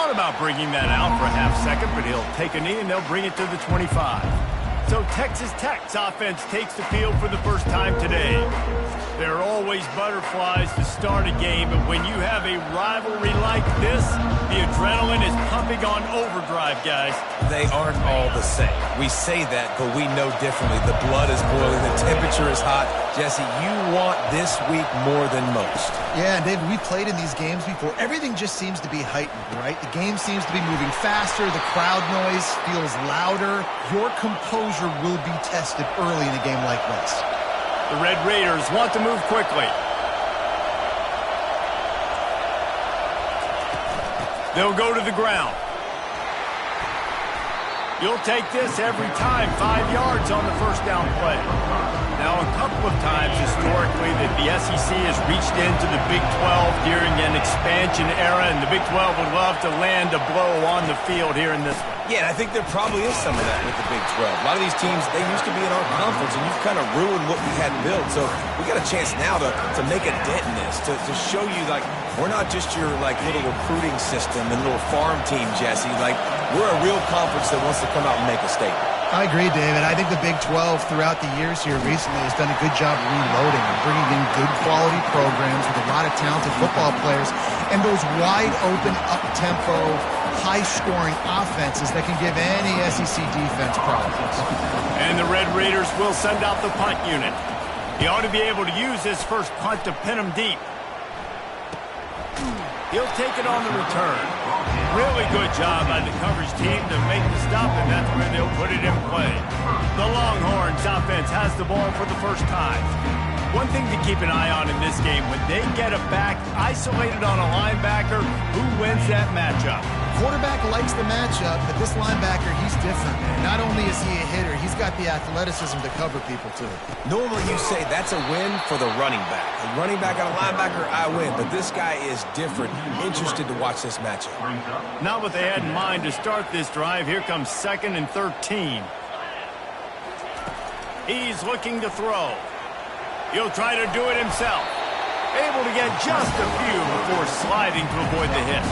thought about bringing that out for a half second, but he'll take a knee and they'll bring it to the 25. So Texas Tech's offense takes the field for the first time today. There are always butterflies to start a game, but when you have a rivalry like this, the adrenaline is pumping on overdrive, guys. They aren't all the same. We say that, but we know differently. The blood is boiling. The temperature is hot. Jesse, you want this week more than most. Yeah, and David, we played in these games before. Everything just seems to be heightened, right? The game seems to be moving faster. The crowd noise feels louder. Your composure will be tested early in a game like this. The Red Raiders want to move quickly. They'll go to the ground. You'll take this every time, 5 yards on the first down play. Now, a couple of times historically that the SEC has reached into the Big 12 during an expansion era, and the Big 12 would love to land a blow on the field here in this one. Yeah, and I think there probably is some of that with the Big 12. A lot of these teams, they used to be in our conference, and you've kind of ruined what we had built. So we got a chance now to make a dent in this, to show you, like, we're not just your, like, little recruiting system and little farm team, Jesse. Like, we're a real conference that wants to come out and make a statement. I agree, David. I think the Big 12 throughout the years here recently has done a good job reloading and bringing in good quality programs with a lot of talented football players and those wide-open, up-tempo, high-scoring offenses that can give any SEC defense problems. And the Red Raiders will send out the punt unit. He ought to be able to use his first punt to pin him deep. He'll take it on the return. Really good job by the coverage team to make the stop, and that's where they'll put it in play. The Longhorns offense has the ball for the first time. One thing to keep an eye on in this game, when they get a back isolated on a linebacker, who wins that matchup? Quarterback likes the matchup, but this linebacker, he's different. Not only is he a hitter, he's got the athleticism to cover people, too. Normally you say that's a win for the running back. A running back on a linebacker, I win. But this guy is different. Interested to watch this matchup. Not what they had in mind to start this drive. Here comes 2nd and 13. He's looking to throw. He'll try to do it himself. Able to get just a few before sliding to avoid the hit.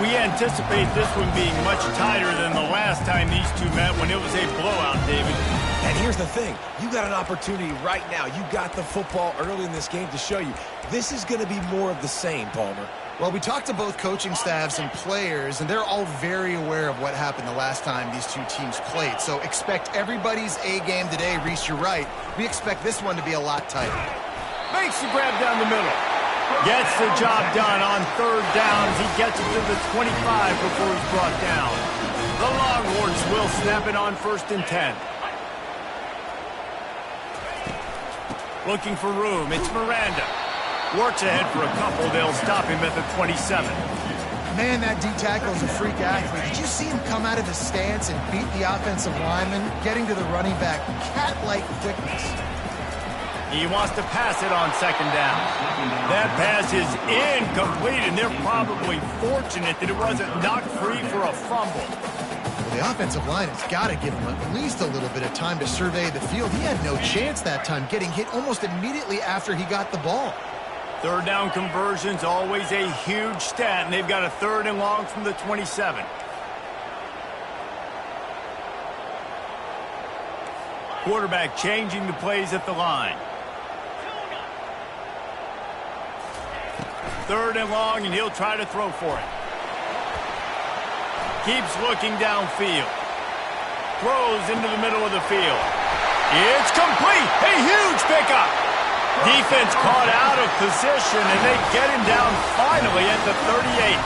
We anticipate this one being much tighter than the last time these two met when it was a blowout, David. And here's the thing. You got an opportunity right now. You got the football early in this game to show you. This is going to be more of the same, Palmer. Well, we talked to both coaching staffs and players, and they're all very aware of what happened the last time these two teams played. So expect everybody's A game today. Reese, you're right. We expect this one to be a lot tighter. Makes the grab down the middle. Gets the job done on 3rd down as he gets it to the 25 before he's brought down. The Longhorns will snap it on 1st and 10. Looking for room. It's Miranda. Works ahead for a couple. They'll stop him at the 27. Man, that D-tackle is a freak athlete. Did you see him come out of his stance and beat the offensive lineman, getting to the running back? Cat-like quickness. He wants to pass it on 2nd down. That pass is incomplete, and they're probably fortunate that it wasn't knocked free for a fumble. Well, the offensive line has got to give him at least a little bit of time to survey the field. He had no chance that time, getting hit almost immediately after he got the ball. 3rd down conversion's always a huge stat, and they've got a 3rd and long from the 27. Quarterback changing the plays at the line. 3rd and long, and he'll try to throw for it. Keeps looking downfield. Throws into the middle of the field. It's complete. A huge pickup. Defense caught out of position, and they get him down finally at the 38.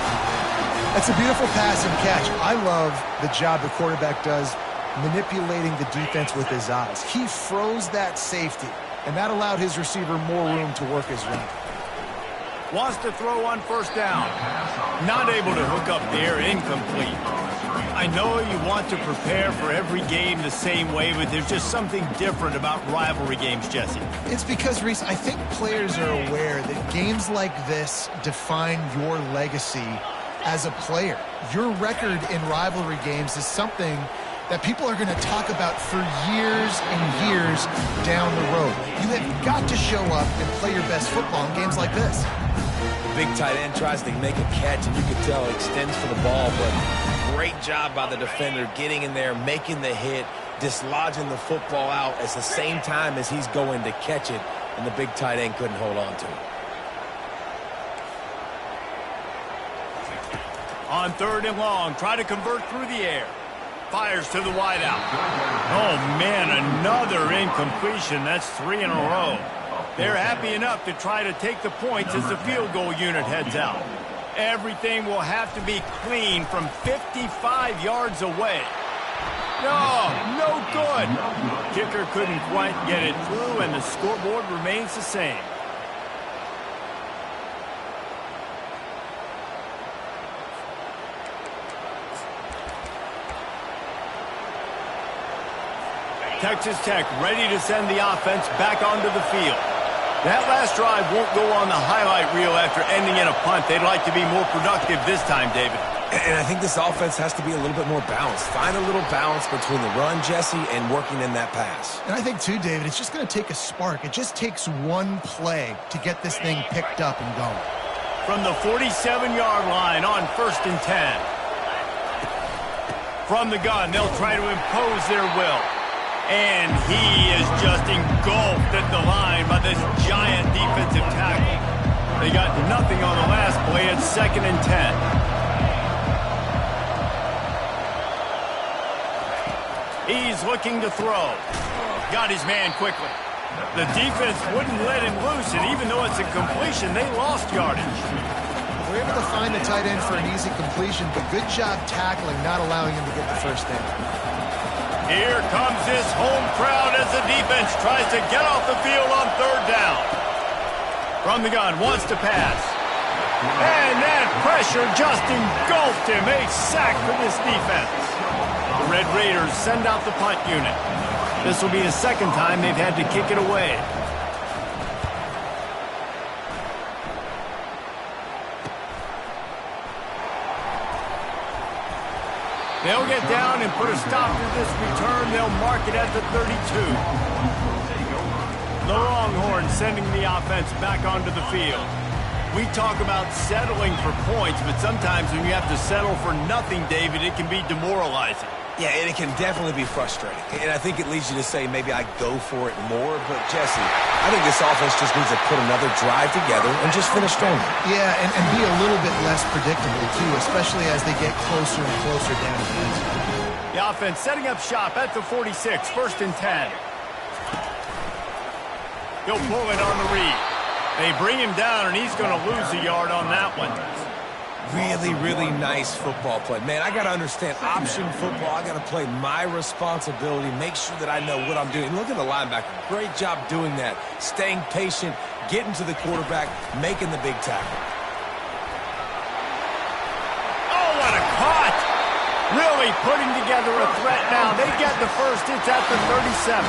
That's a beautiful pass and catch. I love the job the quarterback does manipulating the defense with his eyes. He froze that safety, and that allowed his receiver more room to work his run. Wants to throw on 1st down. Not able to hook up there, incomplete. I know you want to prepare for every game the same way, but there's just something different about rivalry games, Jesse. It's because, Reese, I think players are aware that games like this define your legacy as a player. Your record in rivalry games is something that people are going to talk about for years and years down the road. You have got to show up and play your best football in games like this. The big tight end tries to make a catch, and you can tell he extends for the ball, but great job by the defender getting in there, making the hit, dislodging the football out at the same time as he's going to catch it, and the big tight end couldn't hold on to it. On 3rd and long, try to convert through the air. Fires to the wideout. Oh, man, another incompletion. That's 3 in a row. They're happy enough to try to take the points as the field goal unit heads out. Everything will have to be clean from 55 yards away. No good. Kicker couldn't quite get it through, and the scoreboard remains the same. Texas Tech ready to send the offense back onto the field. That last drive won't go on the highlight reel after ending in a punt. They'd like to be more productive this time, David. And I think this offense has to be a little bit more balanced. Find a little balance between the run, Jesse, and working in that pass. And I think, too, David, it's just going to take a spark. It just takes one play to get this thing picked up and going. From the 47-yard line on 1st and 10. From the gun, they'll try to impose their will. And he is just engulfed at the line by this giant defensive tackle. They got nothing on the last play. It's 2nd and 10. He's looking to throw. Got his man quickly. The defense wouldn't let him loose, and even though it's a completion, they lost yardage. We're able to find the tight end for an easy completion, but good job tackling, not allowing him to get the first down. Here comes this home crowd as the defense tries to get off the field on 3rd down. From the gun, wants to pass. And that pressure just engulfed him. A sack for this defense. The Red Raiders send out the punt unit. This will be the 2nd time they've had to kick it away. They'll get down and put a stop to this return. They'll mark it at the 32. The Longhorns sending the offense back onto the field. We talk about settling for points, but sometimes when you have to settle for nothing, David, it can be demoralizing. Yeah, and it can definitely be frustrating. And I think it leads you to say maybe I go for it more. But, Jesse, I think this offense just needs to put another drive together and just finish strong. Yeah, and be a little bit less predictable, too, especially as they get closer and closer down the field. The offense setting up shop at the 46, 1st and 10. He'll pull it on the read. They bring him down, and he's going to lose a yard on that one. Really, really nice football play. Man, I got to understand option football. I got to play my responsibility, make sure that I know what I'm doing. Look at the linebacker. Great job doing that. Staying patient, getting to the quarterback, making the big tackle. Oh, what a caught! Really putting together a threat now. They get the first. It's at the 37.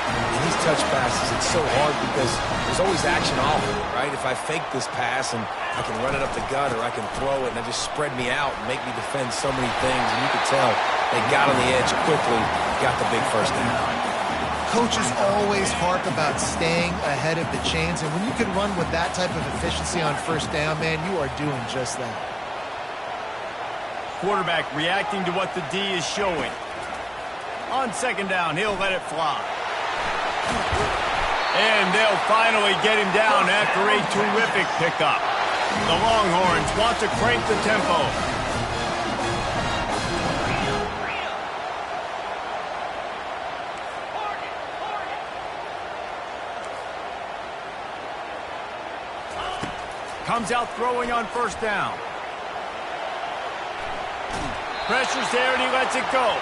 In these touch passes, it's so hard because there's always action off of it, right? If I fake this pass and I can run it up the gut or I can throw it and it just spread me out and make me defend so many things. And you can tell they got on the edge quickly, got the big first down. Coaches always harp about staying ahead of the chains, and when you can run with that type of efficiency on 1st down, man, you are doing just that. Quarterback reacting to what the D is showing. On 2nd down, he'll let it fly. And they'll finally get him down after a terrific pickup. The Longhorns want to crank the tempo. Comes out throwing on 1st down. Pressure's there and he lets it go.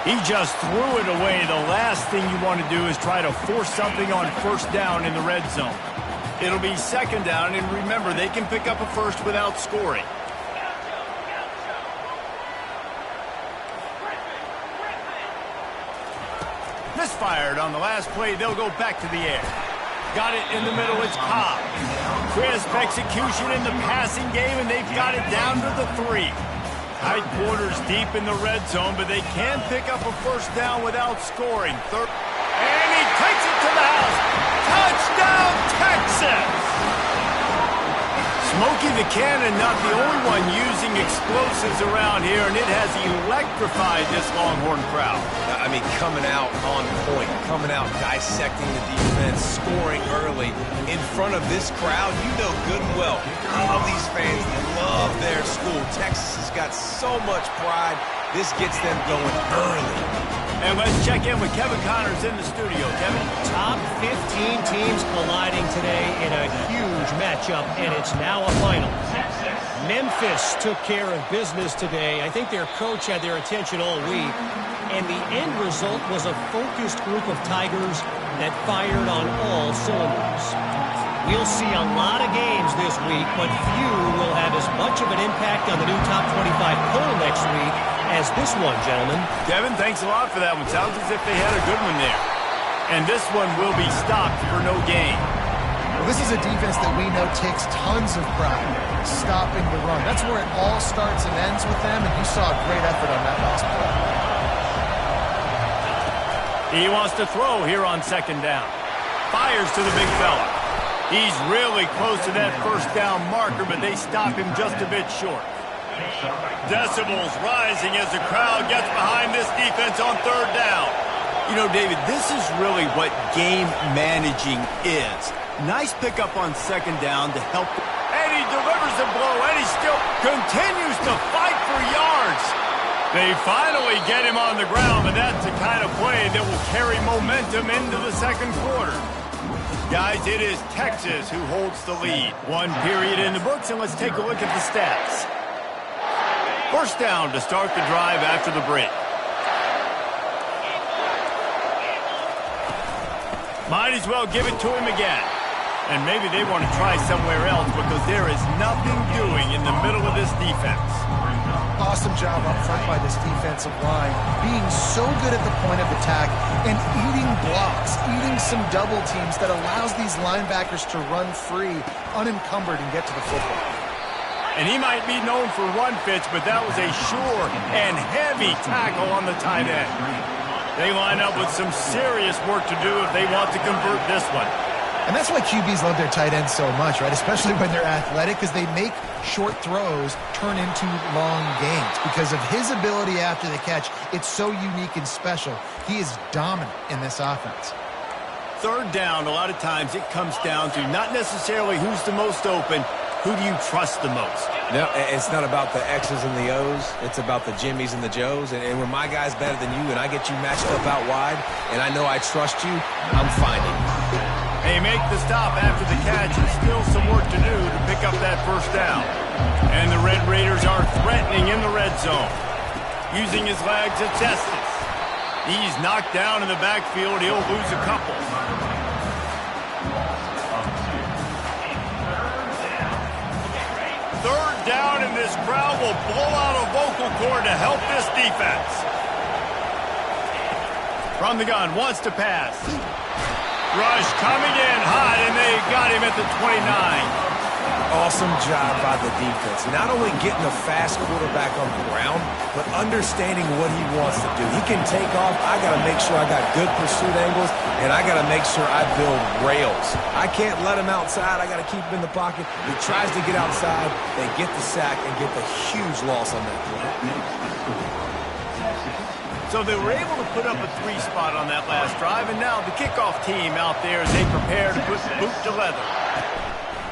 He just threw it away. The last thing you want to do is try to force something on 1st down in the red zone. It'll be 2nd down, and remember, they can pick up a first without scoring. Misfired on the last play. They'll go back to the air. Got it in the middle. It's Cobb. Crisp execution in the passing game, and they've got it down to the 3. Tight quarters deep in the red zone, but they can pick up a first down without scoring. And he takes it to the house. Touchdown, Texas! Ricky the Cannon, not the only one using explosives around here, and it has electrified this Longhorn crowd. I mean, coming out on point, coming out dissecting the defense, scoring early in front of this crowd. You know good and well, all of these fans love their school. Texas has got so much pride. This gets them going early. And let's check in with Kevin Connors in the studio. Kevin? Top 15 teams colliding today in a huge matchup, and it's now a final. Memphis took care of business today. I think their coach had their attention all week, and the end result was a focused group of Tigers that fired on all cylinders. We'll see a lot of games this week, but few will have as much of an impact on the new top 25 poll next week as this one, gentlemen. Kevin, thanks a lot for that one. Sounds as if they had a good one there. And this one will be stopped for no gain. Well, this is a defense that we know takes tons of pride stopping the run. That's where it all starts and ends with them, and you saw a great effort on that last play. He wants to throw here on second down. Fires to the big fella. He's really close to that first down marker, but they stop him just a bit short. Decibels rising as the crowd gets behind this defense on third down. You know, David, this is really what game managing is. Nice pickup on second down to help. And he delivers the blow, and he still continues to fight for yards. They finally get him on the ground, but that's the kind of play that will carry momentum into the second quarter. Guys, it is Texas who holds the lead. One period in the books, and let's take a look at the stats. First down to start the drive after the break. Might as well give it to him again. And maybe they want to try somewhere else because there is nothing doing in the middle of this defense. Awesome job up front by this defensive line, being so good at the point of attack and eating blocks, eating some double teams that allows these linebackers to run free, unencumbered, and get to the football. And he might be known for run fits, but that was a sure and heavy tackle on the tight end. They line up with some serious work to do if they want to convert this one. And that's why QBs love their tight ends so much, right? Especially when they're athletic, because they make short throws turn into long gains. Because of his ability after the catch, it's so unique and special. He is dominant in this offense. Third down, a lot of times it comes down to not necessarily who's the most open, who do you trust the most? No, it's not about the X's and the O's. It's about the Jimmies and the Joes. And when my guy's better than you and I get you matched up out wide and I know I trust you, I'm finding. They make the stop after the catch and still some work to do to pick up that first down. And the Red Raiders are threatening in the red zone. Using his legs at Justice. He's knocked down in the backfield. He'll lose a couple. Third down, and this crowd will blow out a vocal cord to help this defense. From the gun, wants to pass. Rush coming in hot, and they got him at the 29. Awesome job by the defense. Not only getting a fast quarterback on the ground, but understanding what he wants to do. He can take off. I got to make sure I got good pursuit angles, and I got to make sure I build rails. I can't let him outside. I got to keep him in the pocket. He tries to get outside. They get the sack and get the huge loss on that play. So they were able to put up a 3 spot on that last drive, and now the kickoff team out there as they prepare to put boot to leather.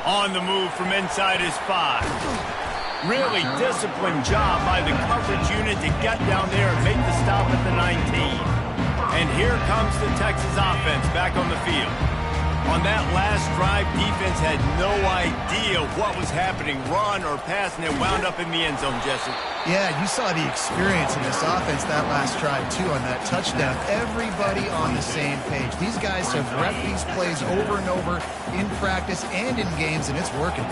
On the move from inside his 5. Really disciplined job by the coverage unit to get down there and make the stop at the 19. And here comes the Texas offense back on the field. On that last drive, defense had no idea what was happening, run or pass, and it wound up in the end zone, Jesse. Yeah, you saw the experience in this offense that last drive, too, on that touchdown. Everybody on the same page. These guys have repped these plays over and over in practice and in games, and it's working.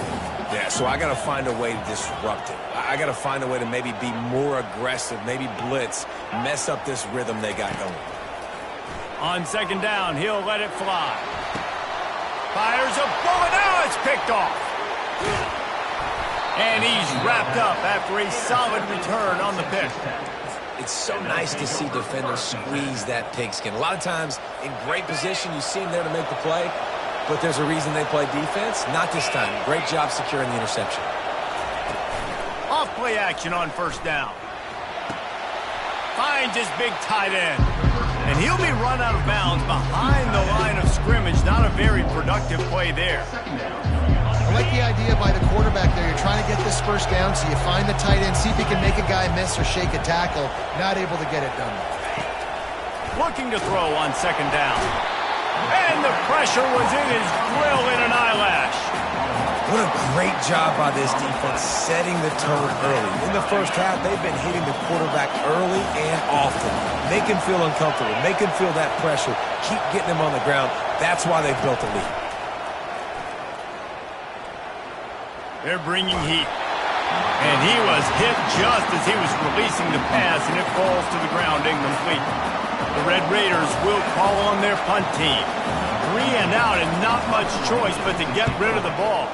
Yeah, so I got to find a way to disrupt it. I got to find a way to maybe be more aggressive, maybe blitz, mess up this rhythm they got going. On second down, he'll let it fly. Fires a bullet. Now it's picked off. And he's wrapped up after a solid return on the pick. It's so nice to see defenders squeeze that pigskin. A lot of times in great position, you see him there to make the play. but there's a reason they play defense. Not this time. Great job securing the interception. Off play action on first down. Finds his big tight end. And he'll be run out of bounds behind the line of scrimmage. Not a very productive play there. I like the idea by the quarterback there. You're trying to get this first down, so you find the tight end, see if he can make a guy miss or shake a tackle. Not able to get it done. Looking to throw on second down. And the pressure was in his grill in an eyelash. What a great job by this defense setting the tone early. In the first half, they've been hitting the quarterback early and often. Make him feel uncomfortable. Make him feel that pressure. Keep getting him on the ground. That's why they've built a lead. They're bringing heat. And he was hit just as he was releasing the pass, and it falls to the ground incomplete. The Red Raiders will call on their punt team. 3 and out and not much choice but to get rid of the ball.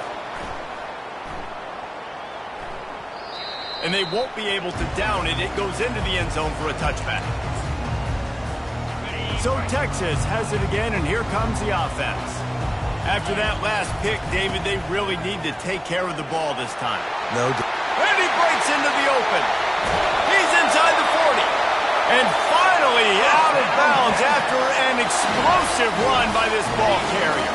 And they won't be able to down it. It goes into the end zone for a touchback. So Texas has it again, and here comes the offense. After that last pick, David, they really need to take care of the ball this time. And he breaks into the open. He's inside the 40. And finally out of bounds after an explosive run by this ball carrier.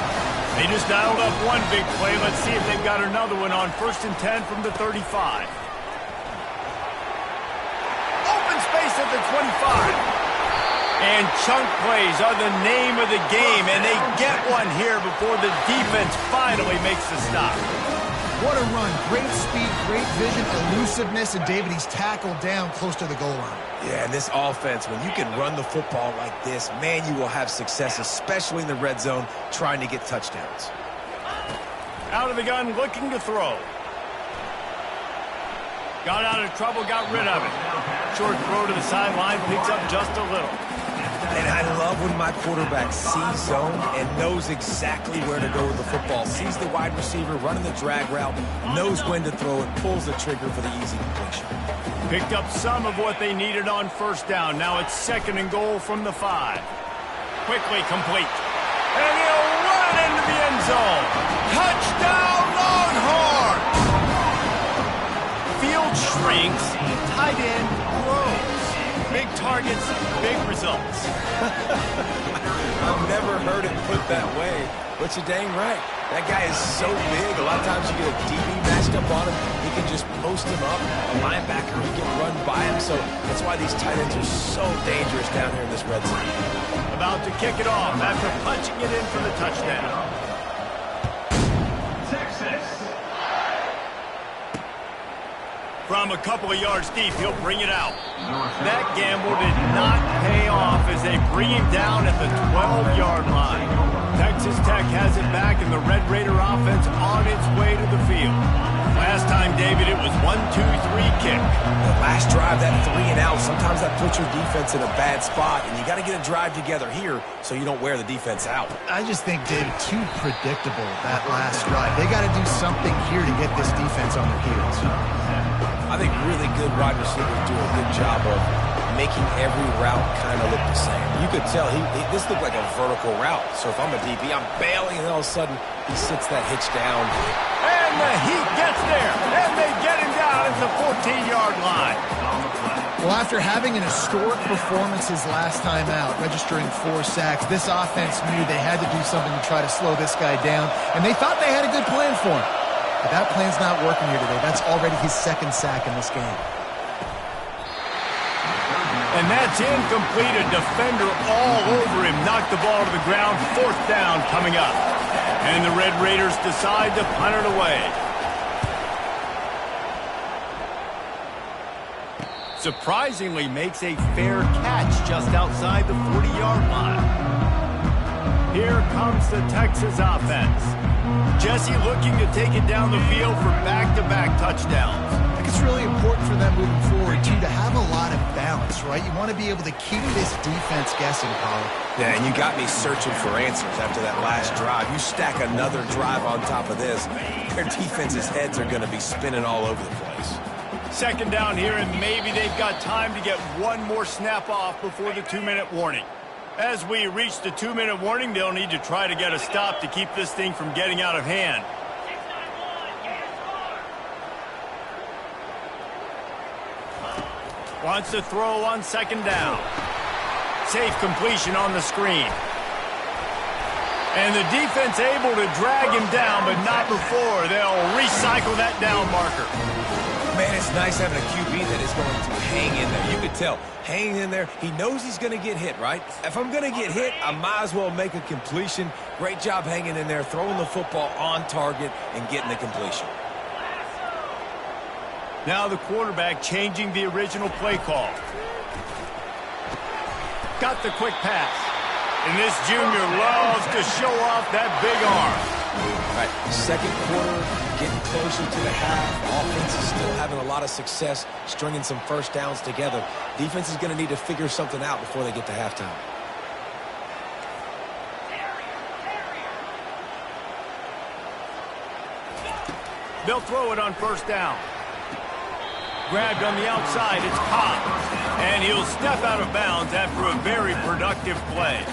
They just dialed up one big play. Let's see if they've got another one on 1st and 10 from the 35. Open space at the 25. And chunk plays are the name of the game, and they get one here before the defense finally makes the stop. What a run. Great speed, great vision, elusiveness, and David, he's tackled down close to the goal line. Yeah, and this offense, when you can run the football like this, man, you will have success, especially in the red zone, trying to get touchdowns. Out of the gun, looking to throw. Got out of trouble, got rid of it. Short throw to the sideline, picks up just a little. And I love when my quarterback sees zone and knows exactly where to go with the football. Sees the wide receiver running the drag route, knows when to throw it, pulls the trigger for the easy completion. Picked up some of what they needed on first down. Now it's 2nd and goal from the 5. Quickly complete. And he'll run into the end zone. Touchdown, Longhorn! Field shrinks, tight end grows. Big targets, big results. I've never heard it put that way, but you're dang right. That guy is so big. A lot of times you get a DB matched up on him. He can just post him up. A linebacker, he can run by him. So that's why these tight ends are so dangerous down here in this red zone. About to kick it off after punching it in for the touchdown. Texas. From a couple of yards deep, he'll bring it out. That gamble did not pay off as they bring him down at the 12-yard line. Texas Tech has it back, and the Red Raider offense on its way to the field. Last time, David, it was 1-2-3 kick. The last drive, that 3 and out, sometimes that puts your defense in a bad spot, and you got to get a drive together here so you don't wear the defense out. I just think, David, too predictable, that last drive. They got to do something here to get this defense on their heels. I think really good wide receivers do a good job of making every route kind of look the same. You could tell this looked like a vertical route. So if I'm a DB, I'm bailing, and all of a sudden he sits that hitch down. And the heat gets there, and they get him down at the 14-yard line. Well, after having an historic performance his last time out, registering 4 sacks, this offense knew they had to do something to try to slow this guy down, and they thought they had a good plan for him. But that plan's not working here today. That's already his 2nd sack in this game. And that's incomplete. A defender all over him. Knocked the ball to the ground. 4th down coming up. And the Red Raiders decide to punt it away. Surprisingly makes a fair catch just outside the 40-yard line. Here comes the Texas offense. Jesse looking to take it down the field for back-to-back touchdowns. I think it's really important for them moving forward, too, to have a lot of balance, right? You want to be able to keep this defense guessing, Paul. Yeah, and you got me searching for answers after that last drive. You stack another drive on top of this, their defense's heads are going to be spinning all over the place. 2nd down here, and maybe they've got time to get one more snap off before the 2-minute warning. As we reach the 2-minute warning, they'll need to try to get a stop to keep this thing from getting out of hand. Wants to throw on second down. Safe completion on the screen. And the defense able to drag him down, but not before. They'll recycle that down marker. Man, it's nice having a QB that is going to hang in there. You could tell, hanging in there, he knows he's going to get hit, right? If I'm going to get hit, I might as well make a completion. Great job hanging in there, throwing the football on target and getting the completion. Now the quarterback changing the original play call. Got the quick pass. And this junior loves to show off that big arm. All right, second quarter, getting closer to the half. Offense is still having a lot of success stringing some first downs together. Defense is going to need to figure something out before they get to halftime. They'll throw it on first down. Grabbed on the outside, it's Cobb. And he'll step out of bounds after a very productive play.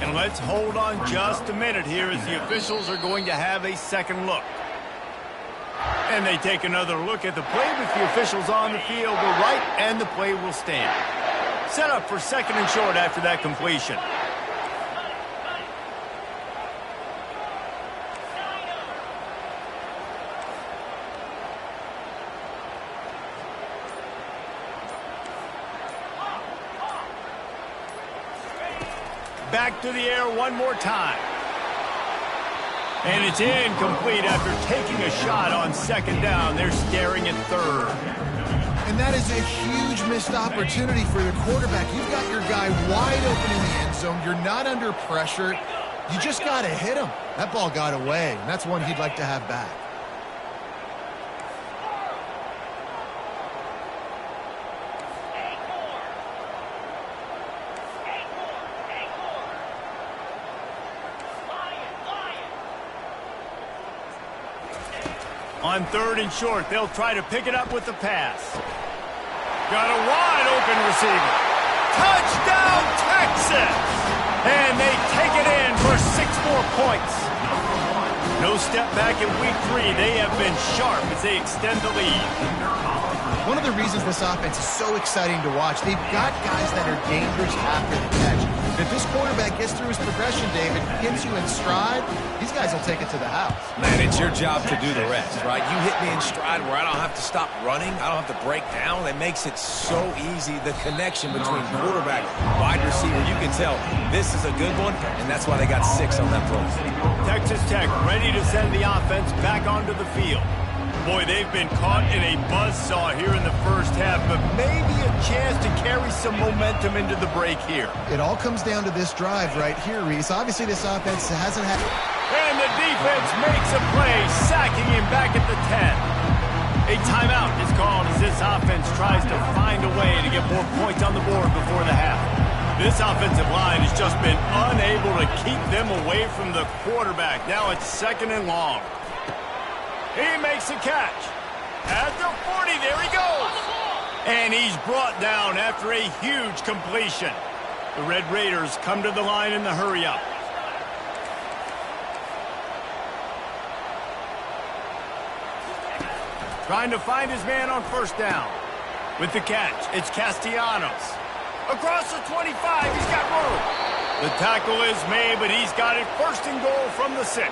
And let's hold on just a minute here as the officials are going to have a second look. And they take another look at the play with the officials on the field. We're right, and the play will stand. Set up for second and short after that completion. Back to the air one more time. And it's incomplete after taking a shot on second down. They're staring at third. And that is a huge missed opportunity for the quarterback. You've got your guy wide open in the end zone. You're not under pressure. You just got to hit him. That ball got away, and that's one he'd like to have back. On third and short, they'll try to pick it up with the pass. Got a wide open receiver. Touchdown, Texas! And they take it in for 6 more points. No step back in week 3. They have been sharp as they extend the lead. One of the reasons this offense is so exciting to watch, they've got guys that are dangerous after the catch. If this quarterback gets through his progression, David, gets you in stride, these guys will take it to the house. Man, it's your job to do the rest, right? You hit me in stride where I don't have to stop running. I don't have to break down. It makes it so easy, the connection between quarterback, wide receiver. You can tell this is a good one, and that's why they got 6 on that play. Texas Tech ready to send the offense back onto the field. Boy, they've been caught in a buzzsaw here in the first half, but maybe a chance to carry some momentum into the break here. It all comes down to this drive right here, Reese. Obviously, this offense hasn't had... And the defense makes a play, sacking him back at the 10. A timeout is called as this offense tries to find a way to get more points on the board before the half. This offensive line has just been unable to keep them away from the quarterback. Now it's second and long. He makes a catch. At the 40, there he goes. And he's brought down after a huge completion. The Red Raiders come to the line in the hurry-up. Trying to find his man on first down. With the catch, it's Castellanos. Across the 25, he's got room. The tackle is made, but he's got it first and goal from the 6.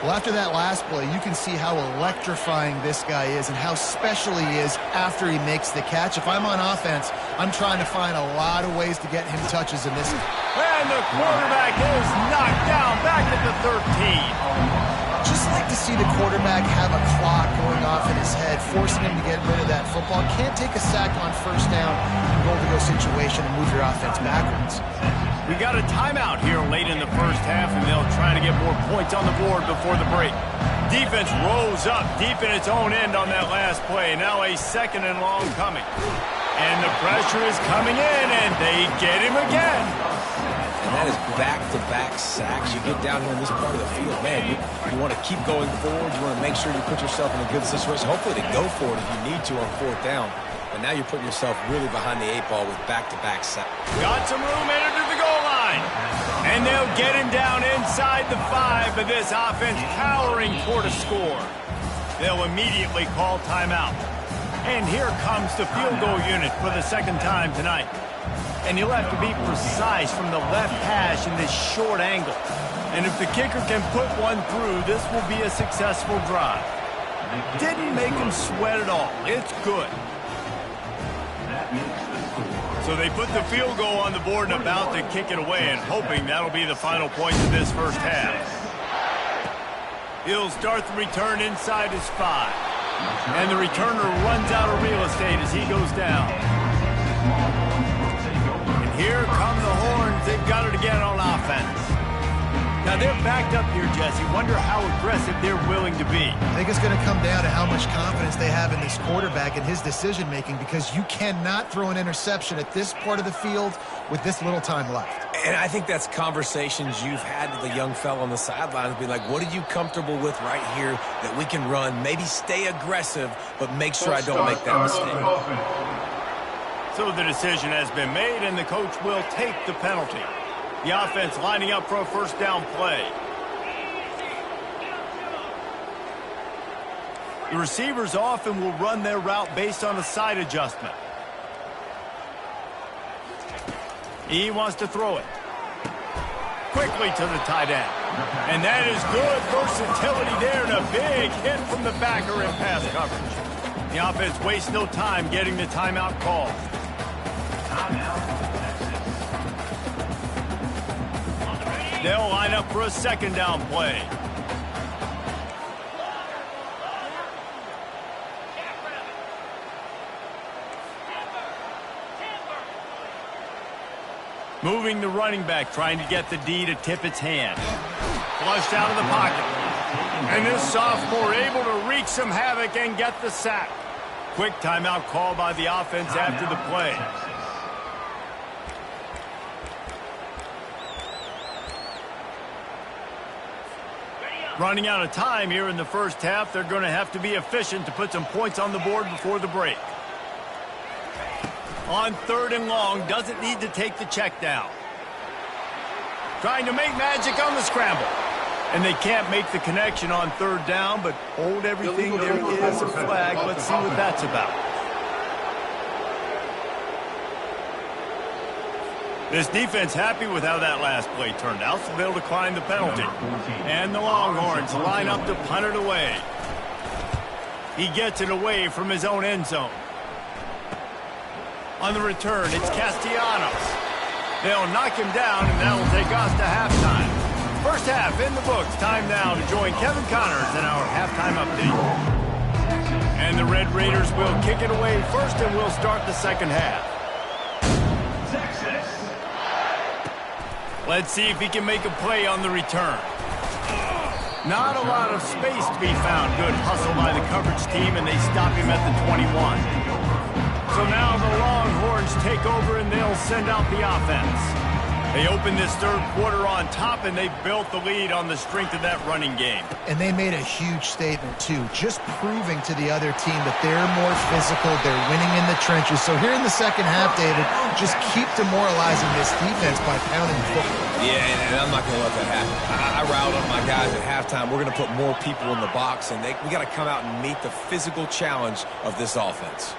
Well, after that last play, you can see how electrifying this guy is and how special he is after he makes the catch. If I'm on offense, I'm trying to find a lot of ways to get him touches in this. And the quarterback is knocked down back at the 13. Just like to see the quarterback have a clock going off in his head, forcing him to get rid of that football. Can't take a sack on first down in a goal-to-go situation and move your offense backwards. We got a timeout here late in the first half, and they'll try to get more points on the board before the break. Defense rose up deep in its own end on that last play. Now a second and long coming. And the pressure is coming in, and they get him again. And that is back-to-back sacks. You get down here in this part of the field, man, you want to keep going forward. You want to make sure you put yourself in a good situation. Hopefully to go for it if you need to on fourth down. But now you're putting yourself really behind the 8 ball with back-to-back sacks. Got some room, entered to the goal And they'll get him down inside the 5, but this offense powering toward a score. They'll immediately call timeout. And here comes the field goal unit for the second time tonight. And you'll have to be precise from the left hash in this short angle. And if the kicker can put one through, this will be a successful drive. Didn't make him sweat at all. It's good. So they put the field goal on the board and about to kick it away, and hoping that'll be the final point of this first half. He'll start the return inside his 5. And the returner runs out of real estate as he goes down. And here come the horns. They've got it again on offense. Now they're backed up here, Jesse. Wonder how aggressive they're willing to be. I think it's going to come down to how much confidence they have in this quarterback and his decision-making, because you cannot throw an interception at this part of the field with this little time left. And I think that's conversations you've had with the young fellow on the sidelines, be like, what are you comfortable with right here that we can run? Maybe stay aggressive, but make sure I don't make that mistake. So the decision has been made, and the coach will take the penalty. The offense lining up for a first down play. The receivers often will run their route based on a side adjustment. He wants to throw it quickly to the tight end. And that is good versatility there, and a big hit from the backer in pass coverage. The offense wastes no time getting the timeout call. They'll line up for a second down play. Moving the running back, trying to get the D to tip its hand. Flushed out of the pocket. And this sophomore able to wreak some havoc and get the sack. Quick timeout call by the offense after the play. Running out of time here in the first half. They're going to have to be efficient to put some points on the board before the break. On 3rd and long, doesn't need to take the check down. Trying to make magic on the scramble. And they can't make the connection on 3rd down, but hold everything. There is a flag. Let's see what that's about. This defense happy with how that last play turned out, so they'll decline the penalty. And the Longhorns line up to punt it away. He gets it away from his own end zone. On the return, it's Castellanos. They'll knock him down, and that'll take us to halftime. First half in the books. Time now to join Kevin Connors in our halftime update. And the Red Raiders will kick it away first, and we'll start the second half. Let's see if he can make a play on the return. Not a lot of space to be found. Good hustle by the coverage team, and they stop him at the 21. So now the Longhorns take over, and they'll send out the offense. They open this third quarter on top, and they've built the lead on the strength of that running game. And they made a huge statement, too, just proving to the other team that they're more physical, they're winning in the trenches. So here in the second half, David, just keep demoralizing this defense by pounding the football. Yeah, and I'm not going to let that happen. I riled up my guys at halftime. We're going to put more people in the box, and we got to come out and meet the physical challenge of this offense.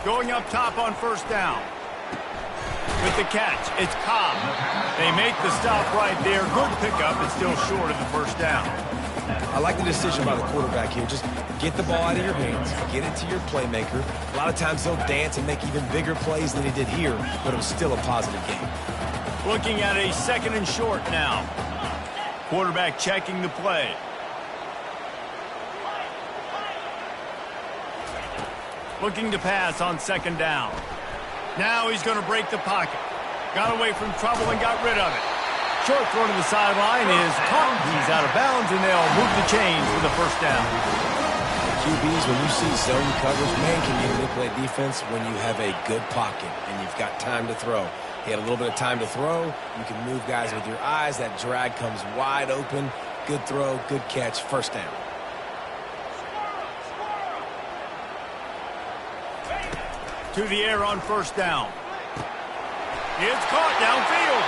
Going up top on first down. With the catch, it's Cobb. They make the stop right there. Good pickup, but still short of the first down. I like the decision by the quarterback here. Just get the ball out of your hands, get it to your playmaker. A lot of times they'll dance and make even bigger plays than he did here, but it was still a positive game. Looking at a 2nd and short now. Quarterback checking the play. Looking to pass on 2nd down. Now he's going to break the pocket. Got away from trouble and got rid of it. Short throw to the sideline is caught. He's out of bounds, and they'll move the chains for the first down. QBs, when you see zone coverage, man, can you manipulate defense when you have a good pocket and you've got time to throw. He had a little bit of time to throw. You can move guys with your eyes. That drag comes wide open. Good throw, good catch, first down. To the air on first down. It's caught downfield.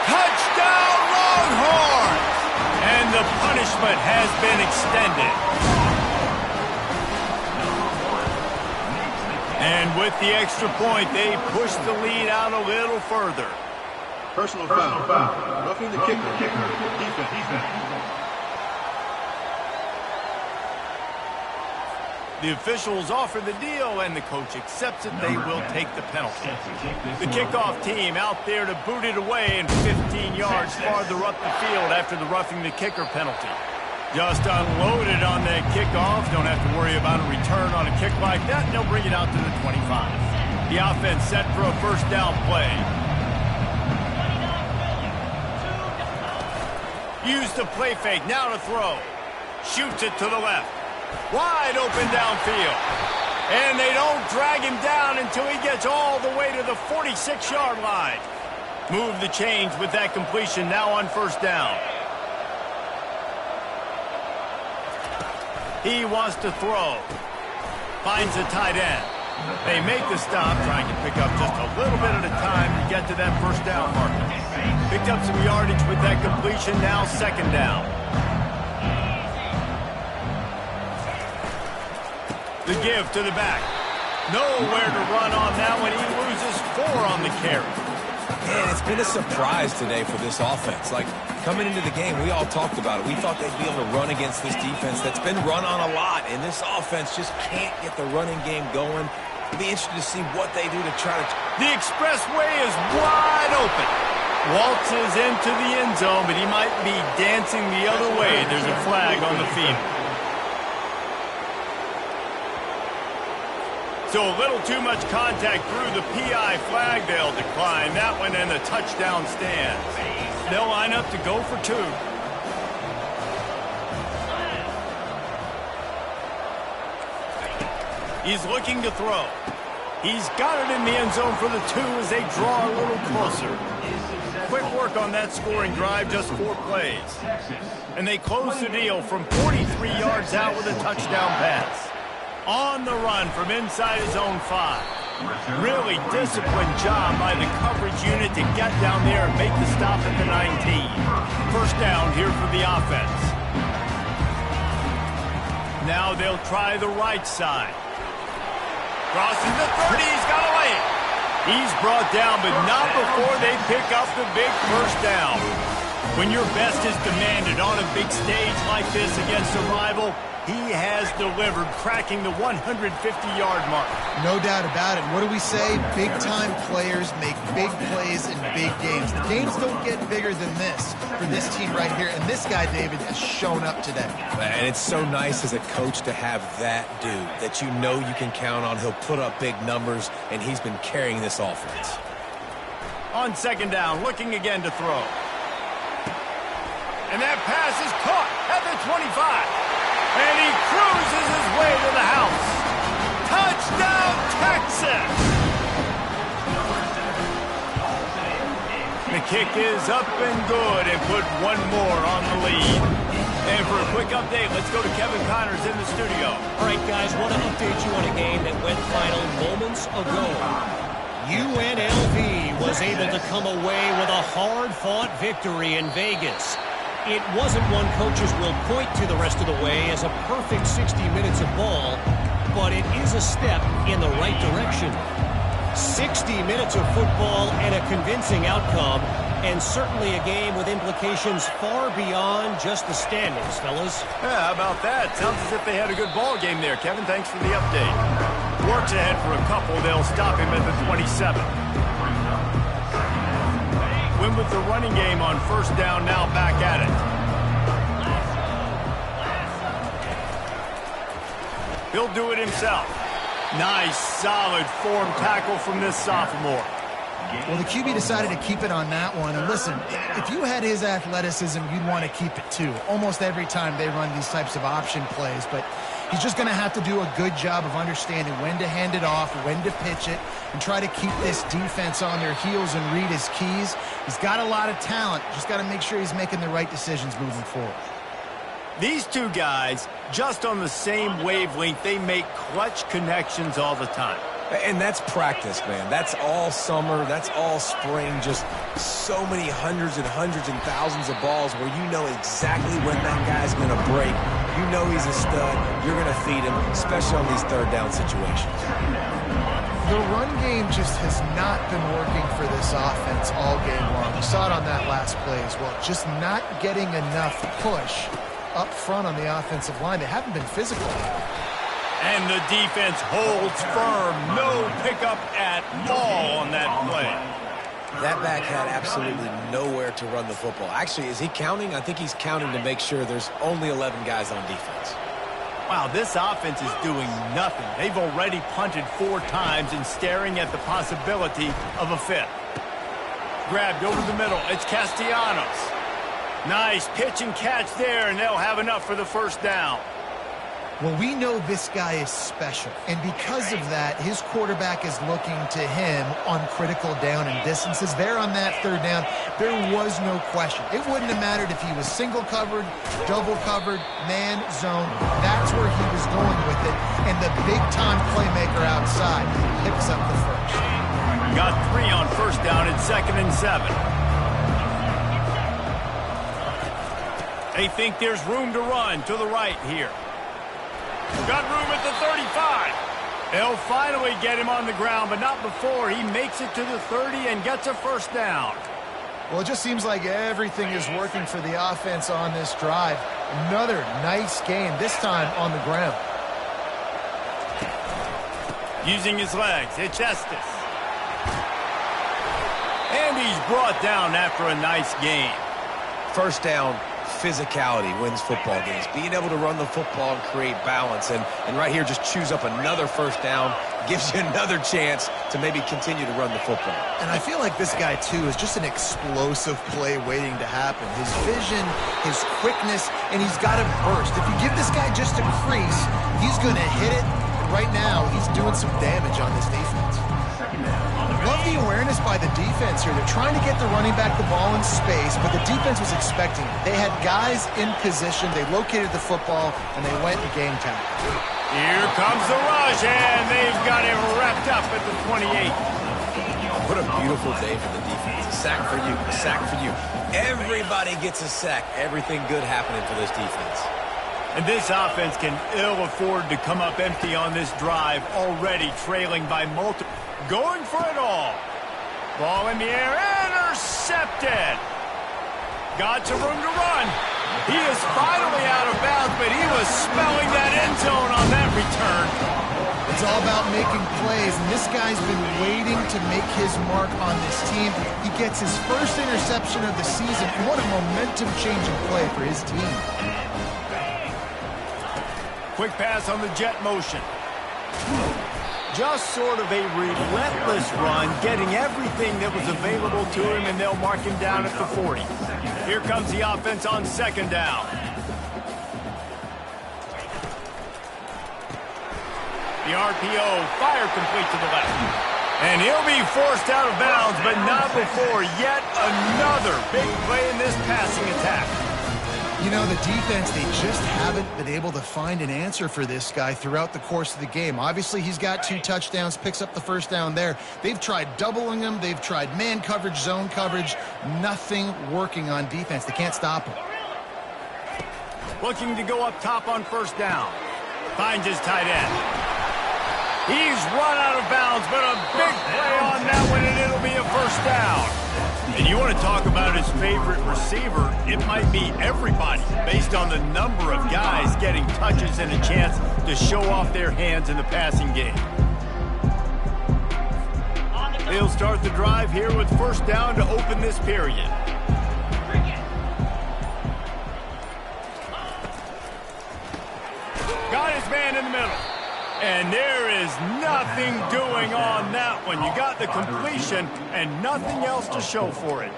Touchdown, Longhorns! And the punishment has been extended. And with the extra point, they push the lead out a little further. Personal foul. Roughing the kicker. Defense. The officials offer the deal, and the coach accepts it. They will take the penalty. The kickoff team out there to boot it away and 15 yards farther up the field after the roughing the kicker penalty. Just unloaded on that kickoff. Don't have to worry about a return on a kick like that, and they'll bring it out to the 25. The offense set for a first down play. Use the play fake, now to throw. Shoots it to the left. Wide open downfield. And they don't drag him down until he gets all the way to the 46-yard line. Move the chains with that completion now on first down. He wants to throw. Finds a tight end. They make the stop, trying to pick up just a little bit at a time to get to that first down marker. Picked up some yardage with that completion, now second down. The give to the back. Nowhere to run on that one. He loses 4 on the carry. Man, it's been a surprise today for this offense. Like, coming into the game, we all talked about it. We thought they'd be able to run against this defense that's been run on a lot, and this offense just can't get the running game going. It'll be interesting to see what they do to try to... The expressway is wide open. Waltzes into the end zone, but he might be dancing the other way. There's a flag on the field. So a little too much contact through the PI flag. They'll decline that one, and the touchdown stands. They'll line up to go for 2. He's looking to throw. He's got it in the end zone for the 2 as they draw a little closer. Quick work on that scoring drive, just 4 plays. And they close the deal from 43 yards out with a touchdown pass. On the run from inside his own 5. Really disciplined job by the coverage unit to get down there and make the stop at the 19. First down here for the offense. Now they'll try the right side. Crossing the 30, he's got away. He's brought down, but not before they pick up the big first down. When your best is demanded on a big stage like this against a rival, he has delivered, cracking the 150-yard mark. No doubt about it. What do we say? Big-time players make big plays in big games. The games don't get bigger than this for this team right here, and this guy, David, has shown up today. And it's so nice as a coach to have that dude that you know you can count on. He'll put up big numbers, and he's been carrying this offense. On second down, looking again to throw. And that pass is caught at the 25. And he cruises his way to the house. Touchdown, Texas! The kick is up and good and put 1 more on the lead. And for a quick update, let's go to Kevin Connors in the studio. All right, guys, want to update you on a game that went final moments ago. UNLV was able to come away with a hard-fought victory in Vegas. It wasn't one coaches will point to the rest of the way as a perfect 60 minutes of ball, but it is a step in the right direction. 60 minutes of football and a convincing outcome, and certainly a game with implications far beyond just the standings, fellas. Yeah, how about that? Sounds as if they had a good ball game there. Kevin, thanks for the update. Works ahead for a couple. They'll stop him at the 27. Win with the running game on first down, now back at it. He'll do it himself. Nice, solid form tackle from this sophomore. Well, the QB decided to keep it on that one. And listen, if you had his athleticism, you'd want to keep it too. Almost every time they run these types of option plays. But he's just going to have to do a good job of understanding when to hand it off, when to pitch it, and try to keep this defense on their heels and read his keys. He's got a lot of talent. Just got to make sure he's making the right decisions moving forward. These two guys, just on the same wavelength, they make clutch connections all the time. And that's practice, man. That's all summer. That's all spring. Just so many hundreds and thousands of balls where you know exactly when that guy's going to break. You know he's a stud. You're going to feed him, especially on these third down situations. The run game just has not been working for this offense all game long. We saw it on that last play as well. Just not getting enough push up front on the offensive line. They haven't been physical. And the defense holds firm. No pickup at all on that play. That back had absolutely nowhere to run the football. Actually, is he counting? I think he's counting to make sure there's only 11 guys on defense. Wow, this offense is doing nothing. They've already punted 4 times and staring at the possibility of a 5th. Grabbed over the middle. It's Castellanos. Nice pitch and catch there, and they'll have enough for the first down. Well, we know this guy is special, and because of that, his quarterback is looking to him on critical down and distances. There on that third down, there was no question. It wouldn't have mattered if he was single covered, double covered, man, zone. That's where he was going with it, and the big-time playmaker outside picks up the first. Got 3 on first down at 2nd and 7. They think there's room to run to the right here. Got room at the 35. They'll finally get him on the ground, but not before he makes it to the 30 and gets a first down. Well, it just seems like everything is working for the offense on this drive. Another nice game, this time on the ground. Using his legs, it's Estes. And he's brought down after a nice game. First down, physicality wins football games. Being able to run the football and create balance. And right here, just choose up another first down. Gives you another chance to maybe continue to run the football. And I feel like this guy, too, is just an explosive play waiting to happen. His vision, his quickness, and he's got a burst. If you give this guy just a crease, he's going to hit it. And right now, he's doing some damage on this defense. Love the awareness by the defense here. They're trying to get the running back the ball in space, but the defense was expecting it. They had guys in position. They located the football, and they went and game tackle. Here comes the rush, and they've got him wrapped up at the 28. What a beautiful day for the defense. A sack for you, a sack for you. Everybody gets a sack. Everything good happening for this defense. And this offense can ill afford to come up empty on this drive, already trailing by multiple. Going for it all. Ball in the air, intercepted. Got some room to run. He is finally out of bounds, but he was smelling that end zone on that return. It's all about making plays, and this guy's been waiting to make his mark on this team. He gets his first interception of the season, and what a momentum-changing play for his team. Quick pass on the jet motion. Just sort of a relentless run, getting everything that was available to him, and they'll mark him down at the 40. Here comes the offense on 2nd down. The RPO, fire complete to the left. And he'll be forced out of bounds, but not before yet another big play in this passing attack. You know, the defense, they just haven't been able to find an answer for this guy throughout the course of the game. Obviously, he's got 2 touchdowns, picks up the first down there. They've tried doubling him. They've tried man coverage, zone coverage. Nothing working on defense. They can't stop him. Looking to go up top on first down. Finds his tight end. He's run out of bounds, but a big play on that one, and it'll be a first down. And you want to talk about his favorite receiver, it might be everybody, based on the number of guys getting touches and a chance to show off their hands in the passing game. They'll start the drive here with first down to open this period. Got his man in the middle. And there is nothing doing on that one. You got the completion and nothing else to show for it.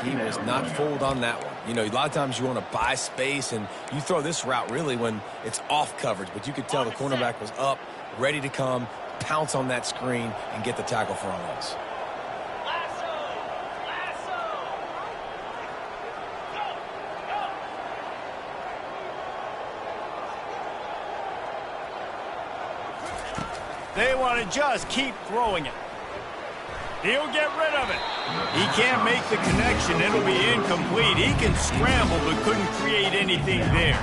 He was not fooled on that one. You know, a lot of times you want to buy space, and you throw this route really when it's off coverage. But you could tell the cornerback was up, ready to come, pounce on that screen, and get the tackle for a loss. They want to just keep throwing it. He'll get rid of it. He can't make the connection. It'll be incomplete. He can scramble but couldn't create anything there.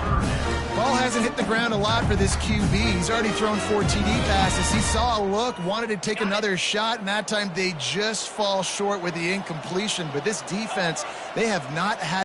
Ball hasn't hit the ground a lot for this QB. He's already thrown 4 TD passes. He saw a look, wanted to take another shot, and that time they just fall short with the incompletion. But this defense, they have not had